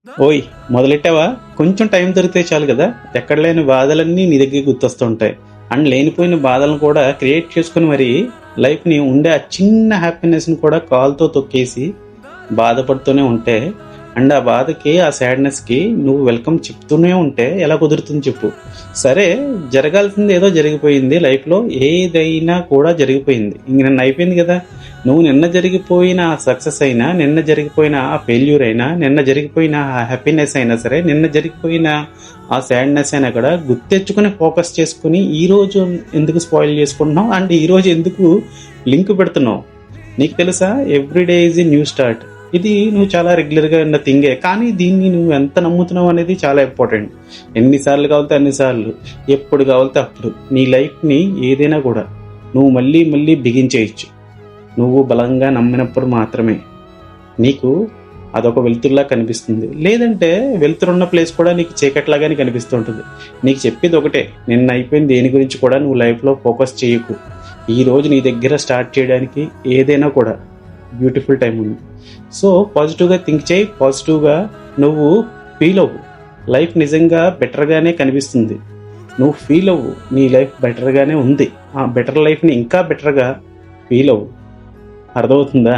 ఓయ్ మొదలెట్టావా? కొంచెం టైం దొరికితే చాలు కదా, ఎక్కడ లేని బాధలన్నీ నీ దగ్గరికి గుర్తొస్తుంటాయి. అండ్ లేనిపోయిన బాధలను కూడా క్రియేట్ చేసుకుని మరి లైఫ్ని ఉండే ఆ చిన్న హ్యాపీనెస్ని కూడా కాల్తో తొక్కేసి బాధపడుతూనే ఉంటే, అండ్ ఆ బాధకి ఆ సాడ్నెస్కి నువ్వు వెల్కమ్ చెప్తూనే ఉంటే ఎలా కుదురుతుంది చెప్పు? సరే, జరగాల్సింది ఏదో జరిగిపోయింది లైఫ్లో, ఏదైనా కూడా జరిగిపోయింది, ఇంక నిన్న అయిపోయింది కదా. నువ్వు నిన్న జరిగిపోయిన ఆ సక్సెస్ అయినా, నిన్న జరిగిపోయిన ఆ ఫెయిల్యూర్ అయినా, నిన్న జరిగిపోయిన ఆ హ్యాపీనెస్ అయినా సరే, నిన్న జరిగిపోయిన ఆ సాడ్నెస్ అయినా కూడా గుర్తెచ్చుకుని ఫోకస్ చేసుకుని ఈ రోజు ఎందుకు స్పాయిల్ చేసుకుంటున్నావు, అండ్ ఈ రోజు ఎందుకు లింక్ పెడుతున్నావు? నీకు తెలుసా, everyday is a new start. ఇది నువ్వు చాలా రెగ్యులర్గా ఉన్న థింగే, కానీ దీన్ని నువ్వు ఎంత నమ్ముతున్నావు అనేది చాలా ఇంపార్టెంట్. ఎన్నిసార్లు కావాలితే అన్నిసార్లు, ఎప్పుడు కావాలితే అప్పుడు నీ లైఫ్ని ఏదైనా కూడా నువ్వు మళ్ళీ మళ్ళీ బిగించేయచ్చు. నువ్వు బలంగా నమ్మినప్పుడు మాత్రమే నీకు అదొక వెలుతురులా కనిపిస్తుంది. లేదంటే వెలుతురున్న ప్లేస్ కూడా నీకు చీకట్లాగానే కనిపిస్తూ ఉంటుంది. నీకు చెప్పేది ఒకటే, నిన్న అయిపోయింది దేని గురించి కూడా నువ్వు లైఫ్లో ఫోకస్ చేయకు. ఈరోజు నీ దగ్గర స్టార్ట్ చేయడానికి ఏదైనా కూడా బ్యూటిఫుల్ టైం ఉంది. సో పాజిటివ్గా థింక్ చేయి, పాజిటివ్గా నువ్వు ఫీల్ అవ్వు. లైఫ్ నిజంగా బెటర్గానే కనిపిస్తుంది. నువ్వు ఫీల్ అవ్వు, నీ లైఫ్ బెటర్గానే ఉంది. ఆ బెటర్ లైఫ్ని ఇంకా బెటర్గా ఫీల్ అవ్వు. అర్థమవుతుందా?